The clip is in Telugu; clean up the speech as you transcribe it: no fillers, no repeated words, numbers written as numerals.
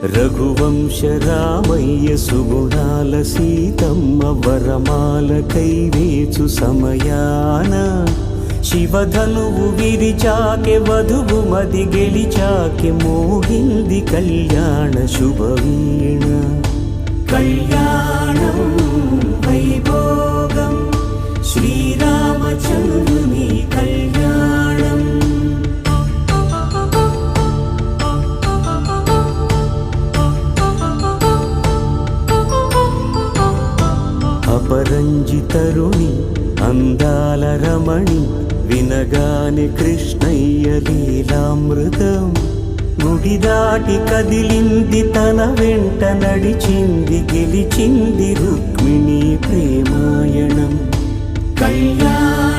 రఘువంశ రామయ్య సుగుణాల సీతమ్మ వరమాల కైవేచు సమయాన శివధనువు విరిచాకె వధువు మది గెలిచాకె మోగింది కళ్యాణ శుభవీణ. కళ్యాణం వైభోగం శ్రీరామచంద్రుని కళ్యాణం. అపరంజి తరుణి అందాల రమణి వినగానే కృష్ణయ్య లీలామృతం. గుడి దాటి కదిలింది తన వెంట నడిచింది గెలిచింది రుక్మిణి ప్రేమాయణం. కళ్యాణ